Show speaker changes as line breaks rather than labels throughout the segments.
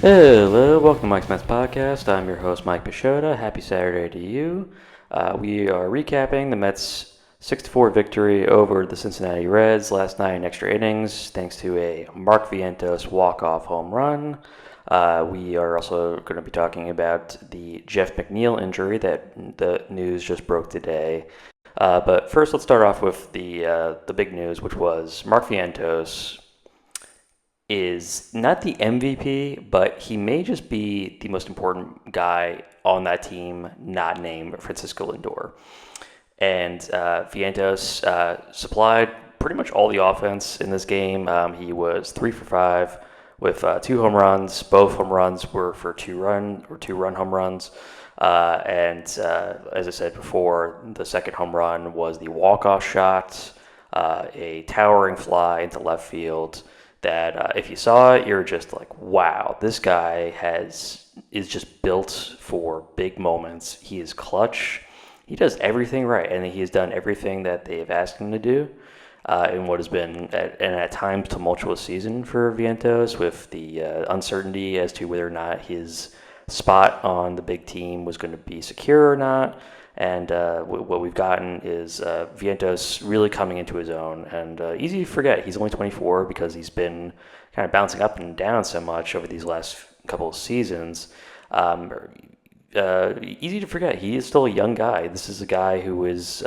Hello, welcome to Mike's Mets Podcast. I'm your host, Mike Pashota. Happy Saturday to you. We are recapping the Mets' 6-4 victory over the Cincinnati Reds last night in extra innings, thanks to a Mark Vientos walk-off home run. We are also going to be talking about the Jeff McNeil injury that the news just broke today. But first, let's start off with the big news, which was Mark Vientos is not the MVP, but he may just be the most important guy on that team, not named Francisco Lindor. And Vientos supplied pretty much all the offense in this game. He was 3 for 5 with 2 home runs. Both home runs were for two-run home runs. As I said before, the second home run was the walk-off shot, a towering fly into left field that if you saw it, you're just like, wow, this guy is just built for big moments. He is clutch. He does everything right, and he has done everything that they have asked him to do in what has been at times tumultuous season for Vientos, with the uncertainty as to whether or not his spot on the big team was going to be secure or not. And what we've gotten is Vientos really coming into his own. And easy to forget, he's only 24 because he's been kind of bouncing up and down so much over these last couple of seasons. Easy to forget, he is still a young guy. This is a guy who is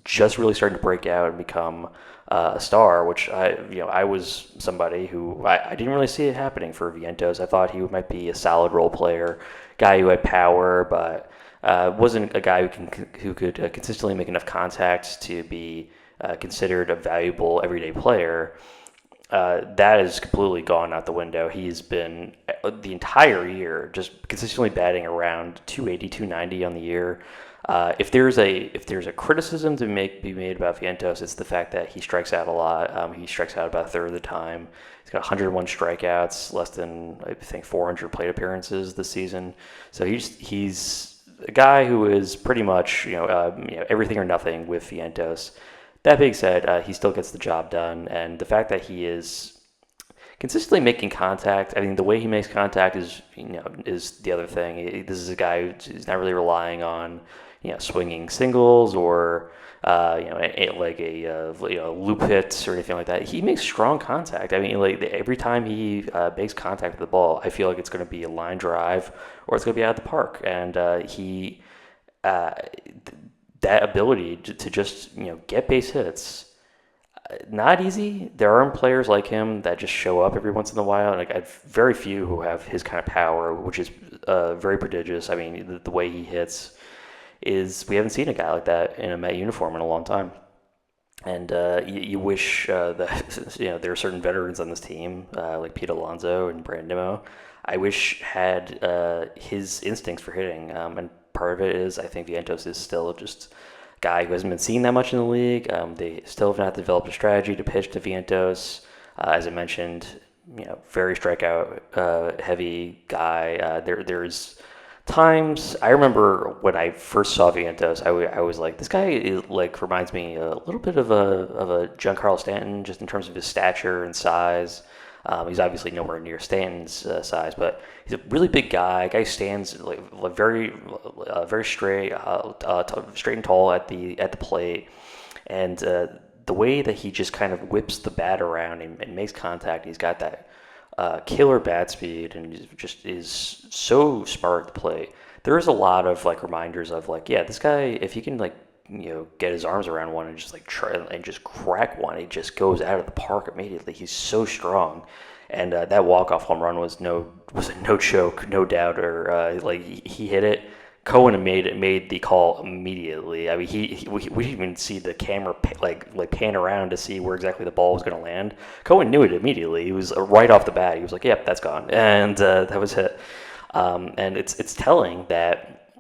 just really starting to break out and become a star, which I was somebody who I didn't really see it happening for Vientos. I thought he might be a solid role player, guy who had power, but wasn't a guy who could consistently make enough contact to be considered a valuable everyday player. That is completely gone out the window. He's been the entire year just consistently batting around 280, 290 on the year. If there's a criticism to be made about Vientos, it's the fact that he strikes out a lot. He strikes out about a third of the time. He's got 101 strikeouts, less than I think 400 plate appearances this season. So he's a guy who is pretty much everything or nothing with Vientos. That being said, he still gets the job done, and the fact that he is consistently making contact. I mean, the way he makes contact is the other thing. This is a guy who's not really relying on swinging singles or like a loop hit or anything like that. He makes strong contact. I mean, like every time he makes contact with the ball, I feel like it's going to be a line drive or it's going to be out of the park. And that ability to just get base hits, not easy. There aren't players like him that just show up every once in a while. Like I've very few who have his kind of power, which is very prodigious. I mean, the way he hits we haven't seen a guy like that in a Met uniform in a long time. And you wish that there are certain veterans on this team like Pete Alonso and Brandon Nimmo. I wish had his instincts for hitting. And part of it is I think Vientos is still just a guy who hasn't been seen that much in the league. They still have not developed a strategy to pitch to Vientos. As I mentioned, very strikeout heavy guy. There's times I remember when I first saw Vientos, I was like, this guy reminds me a little bit of a Giancarlo Stanton, just in terms of his stature and size. He's obviously nowhere near Stanton's size, but he's a really big guy. Guy stands very straight, straight and tall at the plate, and the way that he just kind of whips the bat around and makes contact. He's got that killer bat speed and just is so smart at the plate. There is a lot of reminders of this guy, if he can get his arms around one and just try and just crack one, he just goes out of the park immediately. He's so strong, and that walk-off home run was a no choke, no doubter. He hit it. Cohen made the call immediately. I mean, we didn't even see the camera pan around to see where exactly the ball was going to land. Cohen knew it immediately. He was right off the bat. He was like, "Yep, that's gone," and that was it. And it's telling that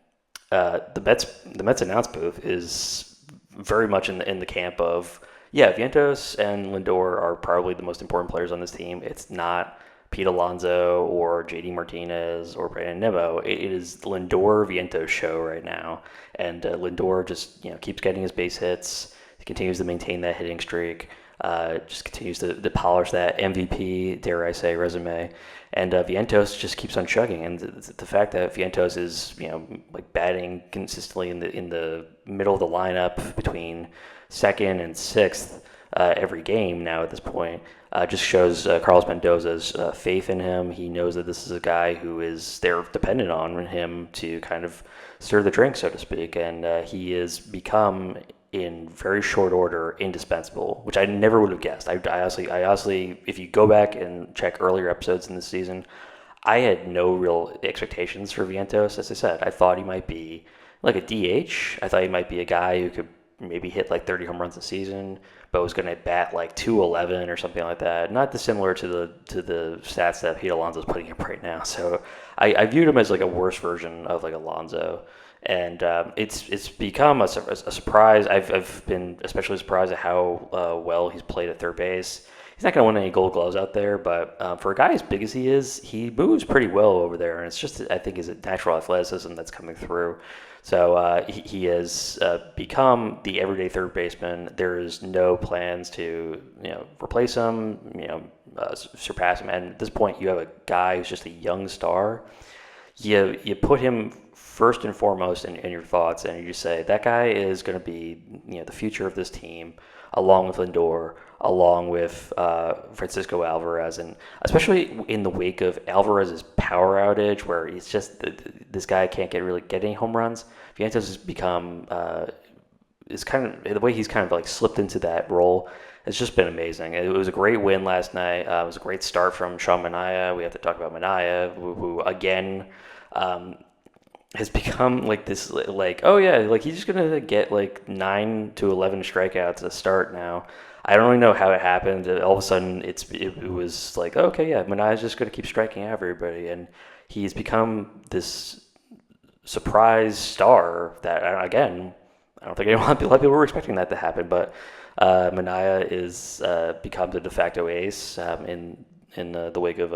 the Mets announce booth is very much in the camp of Vientos and Lindor are probably the most important players on this team. It's not Pete Alonso or JD Martinez or Brandon Nimmo. It is Lindor Vientos show right now, and Lindor just keeps getting his base hits. He continues to maintain that hitting streak. just continues to polish that MVP, dare I say, resume. And Vientos just keeps on chugging. And the fact that Vientos is, like batting consistently in the middle of the lineup between second and sixth every game now at this point just shows Carlos Mendoza's faith in him. He knows that this is a guy who is they're dependent on him to kind of stir the drink, so to speak. And he has become, in very short order, indispensable, which I never would have guessed. I honestly, if you go back and check earlier episodes in this season, I had no real expectations for Vientos. As I said, I thought he might be like a DH. I thought he might be a guy who could maybe hit like 30 home runs a season, but was going to bat like 211 or something like that. Not dissimilar to the stats that Pete Alonso's putting up right now. So I viewed him as like a worse version of like Alonso. And it's become a surprise. I've been especially surprised at how well he's played at third base. He's not going to win any Gold Gloves out there, but for a guy as big as he is, he moves pretty well over there. And it's just, I think, his natural athleticism that's coming through. So he has become the everyday third baseman. There is no plans to replace him, surpass him. And at this point, you have a guy who's just a young star. You put him first and foremost in your thoughts, and you just say that guy is going to be the future of this team, along with Lindor, along with Francisco Alvarez, and especially in the wake of Alvarez's power outage, where he's just this guy can't get any home runs. Vientos has become is kind of the way he's kind of like slipped into that role. It's just been amazing. It was a great win last night. It was a great start from Sean Manaea. We have to talk about Manaea, who again has become like this, like, oh yeah, like he's just gonna get like 9 to 11 strikeouts to start now. I don't really know how it happened. All of a sudden, it was like, okay, yeah, Manaea's just gonna keep striking out everybody, and he's become this surprise star that, again, I don't think a lot of people were expecting that to happen, but Manaea is becomes a de facto ace in the wake of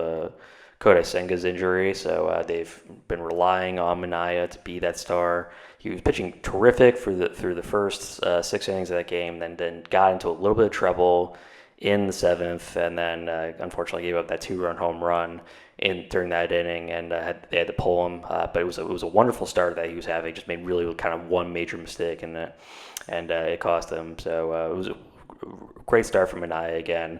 Kodai Senga's injury. So they've been relying on Manaea to be that star. He was pitching terrific through the first 6 innings of that game, then got into a little bit of trouble in the 7th, and then unfortunately gave up that 2-run home run during that inning, and they had to pull him. But it was a wonderful start that he was having. Just made really kind of one major mistake in it, and it cost him. So it was a great start from Manaea again.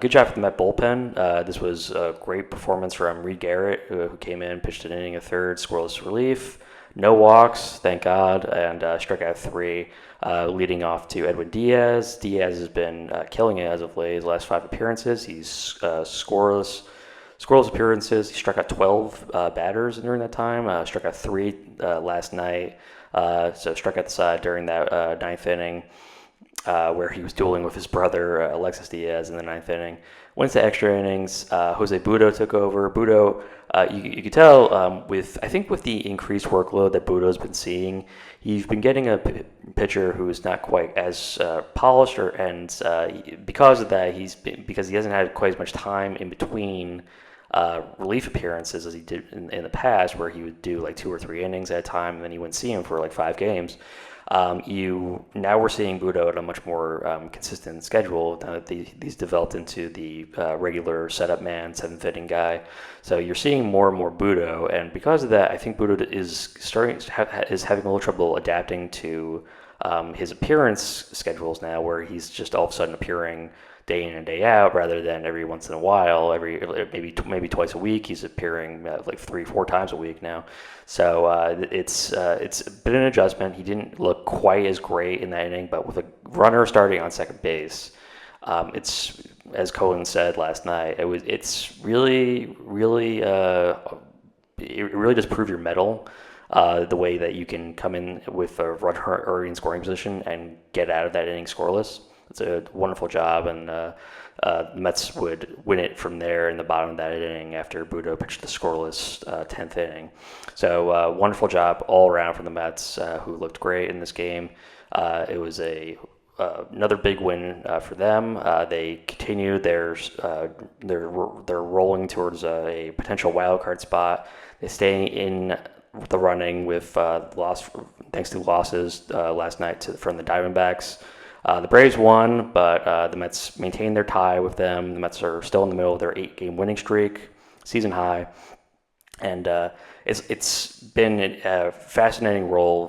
Good job from the Met bullpen. This was a great performance from Reed Garrett, who came in, pitched an inning, a third, scoreless relief. No walks, thank God, and struck out 3, leading off to Edwin Diaz. Diaz has been killing it as of late. His last 5 appearances, he's scoreless appearances. He struck out 12 batters during that time. Struck out 3 last night. So struck out the side during that 9th inning, where he was dueling with his brother Alexis Diaz in the 9th inning. Went to extra innings. Jose Budo took over. Budo, you could tell with the increased workload that Budo's been seeing, he's been getting a pitcher who is not quite as polished, and because of that, because he hasn't had quite as much time in between relief appearances as he did in the past, where he would do like 2 or 3 innings at a time, and then you wouldn't see him for like 5 games. Now we're seeing Budo at a much more consistent schedule now that he's developed into the regular setup man, 7th inning guy. So you're seeing more and more Budo, and because of that, I think Budo is having a little trouble adapting to his appearance schedules now, where he's just all of a sudden appearing day in and day out, rather than every once in a while, maybe twice a week. He's appearing like 3-4 times a week now. So it's been an adjustment. He didn't look quite as great in that inning, but with a runner starting on second base, it's, as Cohen said last night, it really does prove your mettle. The way that you can come in with a run already in scoring position and get out of that inning scoreless. It's a wonderful job, and the Mets would win it from there in the bottom of that inning after Budo pitched the scoreless 10th inning. So wonderful job all around from the Mets, who looked great in this game. It was another big win for them. They continued they're rolling towards a potential wild card spot. They stay in the running with thanks to losses last night from the Diamondbacks. The Braves won, but the Mets maintained their tie with them. The Mets are still in the middle of their 8-game winning streak, season high. And it's been a fascinating role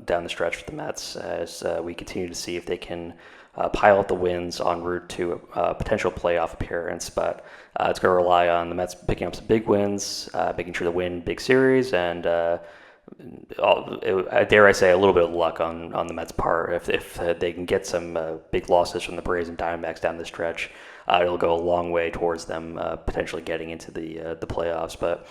down the stretch for the Mets as we continue to see if they can pile up the wins en route to a potential playoff appearance. But it's going to rely on the Mets picking up some big wins, making sure to win big series, and dare I say, a little bit of luck on the Mets' part. If they can get some big losses from the Braves and Diamondbacks down the stretch, it'll go a long way towards them potentially getting into the playoffs. But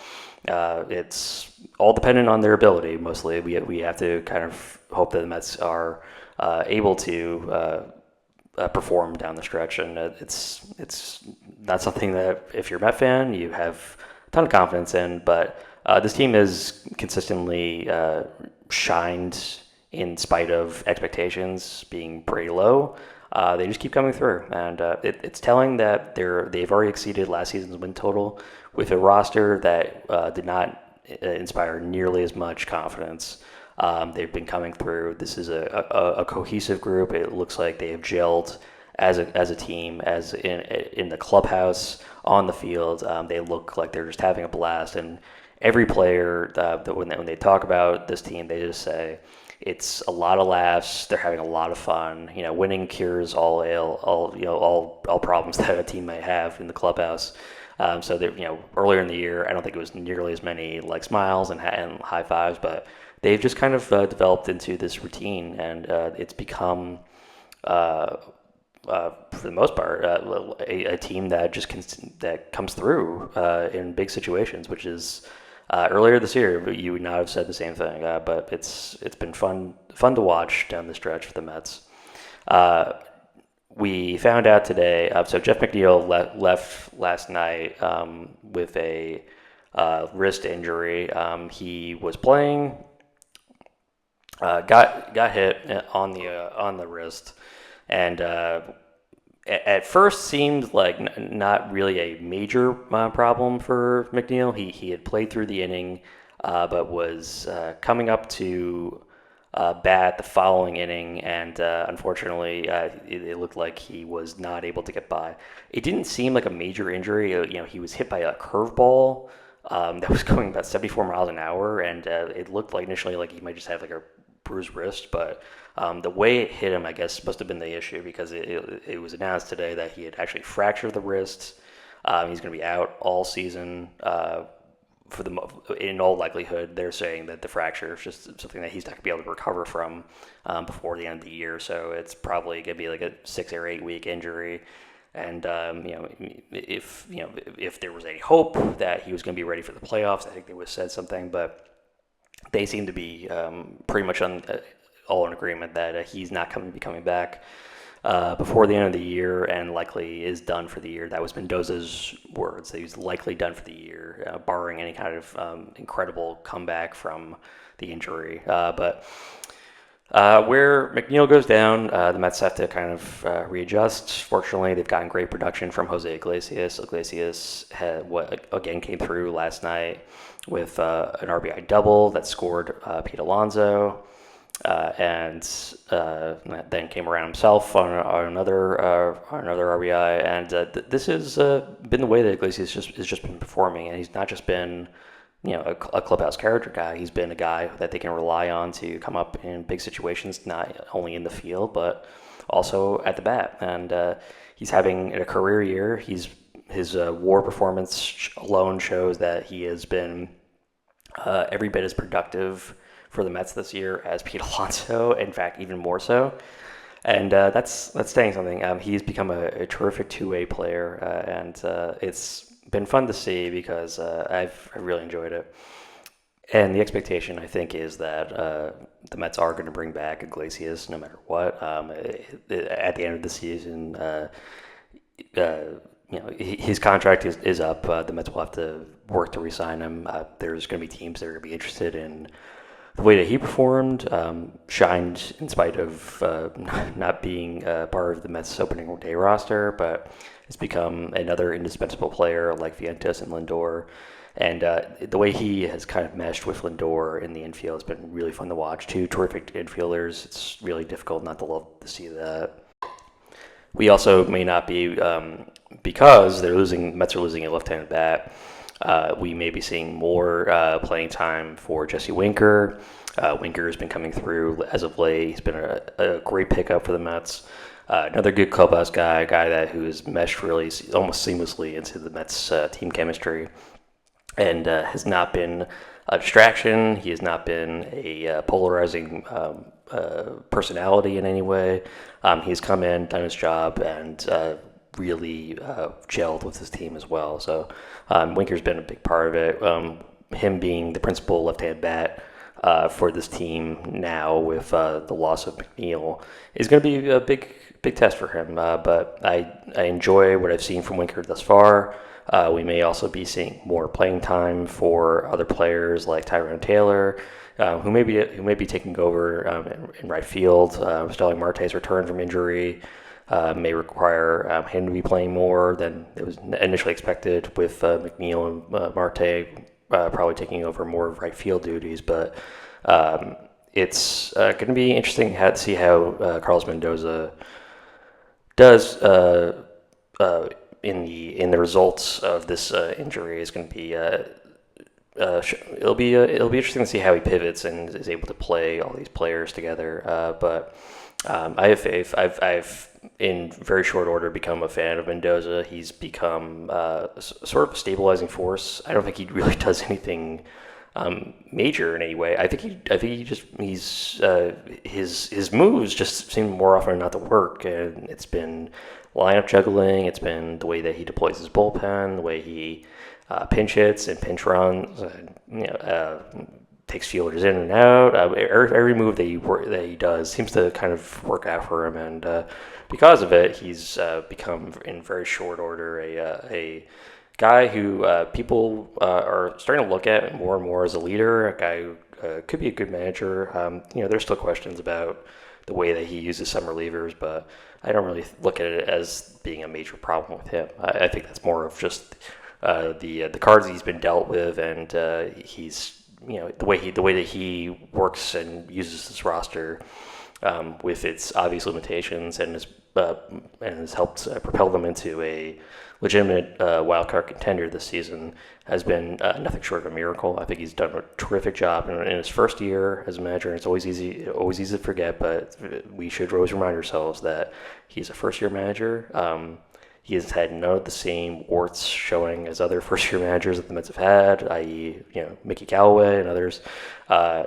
it's all dependent on their ability. Mostly, we have to kind of hope that the Mets are able to perform down the stretch, and it's not something that if you're a Met fan you have a ton of confidence in, but this team has consistently shined in spite of expectations being pretty low. They just keep coming through, and it's telling that they've already exceeded last season's win total with a roster that did not inspire nearly as much confidence. They've been coming through. This is a cohesive group. It looks like they have gelled as a team, as in the clubhouse, on the field. They look like they're just having a blast, and every player that when they talk about this team, they just say it's a lot of laughs. They're having a lot of fun. Winning cures all problems that a team may have in the clubhouse. So that earlier in the year, I don't think it was nearly as many like smiles and high fives, but they've just kind of developed into this routine, and it's become, for the most part, a team that that comes through in big situations, which is earlier this year you would not have said the same thing. But it's been fun to watch down the stretch for the Mets. We found out today. So Jeff McNeil left last night with a wrist injury. He was playing. Got hit on the wrist, and at first seemed like not really a major problem for McNeil. He had played through the inning, but was coming up to bat the following inning, and unfortunately, it looked like he was not able to get by. It didn't seem like a major injury. He was hit by a curveball that was going about 74 miles an hour, and it looked like initially like he might just have like a bruised wrist, but the way it hit him, I guess, must have been the issue, because it was announced today that he had actually fractured the wrist. He's going to be out all season. In all likelihood, they're saying that the fracture is just something that he's not going to be able to recover from before the end of the year. So it's probably going to be like a 6 or 8 week injury. And if there was any hope that he was going to be ready for the playoffs, I think they would have said something. But they seem to be pretty much all in agreement that he's not going to be coming back before the end of the year, and likely is done for the year. That was Mendoza's words, that he's likely done for the year, barring any kind of incredible comeback from the injury. But where McNeil goes down, the Mets have to kind of readjust. Fortunately, they've gotten great production from Jose Iglesias. Iglesias again came through last night with an RBI double that scored Pete Alonso. And then came around himself on another RBI, and this has been the way that Iglesias has just been performing, and he's not just been a clubhouse character guy. He's been a guy that they can rely on to come up in big situations, not only in the field but also at the bat. And he's having a career year. His WAR performance alone shows that he has been every bit as productive for the Mets this year as Pete Alonso, in fact, even more so. And that's saying something. He's become a terrific two-way player, and it's been fun to see, because I've really enjoyed it. And the expectation, I think, is that the Mets are going to bring back Iglesias no matter what. At the end of the season, his contract is up. The Mets will have to work to re-sign him. There's going to be teams that are going to be interested in the way that he performed shined in spite of not being part of the Mets opening day roster, but has become another indispensable player like Vientos and Lindor. And the way he has kind of meshed with Lindor in the infield has been really fun to watch. Two terrific infielders. It's really difficult not to love to see that. We also may not be, because Mets are losing a left-handed bat, we may be seeing more playing time for Jesse Winker. Winker has been coming through as of late. He's been a great pickup for the Mets. Another good clubhouse guy, who has meshed really almost seamlessly into the Mets team chemistry, and has not been a distraction. He has not been a polarizing personality in any way. He's come in, done his job, and really gelled with his team as well. So Winker's been a big part of it. Him being the principal left-hand bat for this team now with the loss of McNeil is going to be a big test for him. But I enjoy what I've seen from Winker thus far. We may also be seeing more playing time for other players like Tyrone Taylor, who may be taking over in right field. Starling Marte's return from injury may require him to be playing more than it was initially expected, with McNeil and Marte probably taking over more of right field duties. But it's going to be interesting to see how Carlos Mendoza does in the results of this injury. Is going to be it'll be interesting to see how he pivots and is able to play all these players together. But I have faith. I've in very short order become a fan of Mendoza. He's become sort of a stabilizing force. I don't think he really does anything major in any way. I think his moves just seem more often not to work, and it's been lineup juggling. It's been the way that he deploys his bullpen, the way he pinch hits and pinch runs, takes fielders in and out. Every move that he does seems to kind of work out for him, and because of it, he's become in very short order a guy who people are starting to look at more and more as a leader, a guy who could be a good manager. There's still questions about the way that he uses some relievers, but I don't really look at it as being a major problem with him. I think that's more of just the cards he's been dealt with, and he's the way that he works and uses this roster with its obvious limitations, and has helped propel them into a legitimate wild card contender this season, has been nothing short of a miracle. I think he's done a terrific job in his first year as a manager. And it's always easy to forget, but we should always remind ourselves that he's a first-year manager. He has had none of the same warts showing as other first-year managers that the Mets have had, i.e., Mickey Callaway and others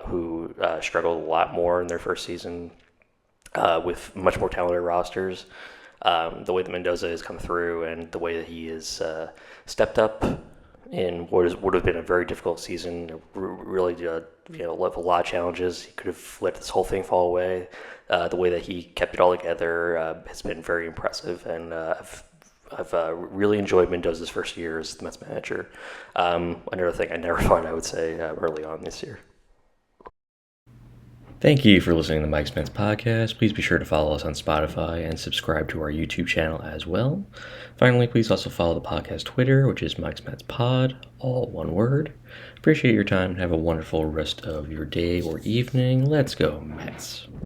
who struggled a lot more in their first season with much more talented rosters. The way that Mendoza has come through, and the way that he has stepped up in what would have been a very difficult season, really left a lot of challenges. He could have let this whole thing fall away. The way that he kept it all together has been very impressive, and I've really enjoyed Mendoza's first year as the Mets manager. Another thing I never thought I would say early on this year. Thank you for listening to Mike's Mets podcast. Please be sure to follow us on Spotify and subscribe to our YouTube channel as well. Finally, please also follow the podcast Twitter, which is Mike's Mets Pod, all one word. Appreciate your time and have a wonderful rest of your day or evening. Let's go, Mets.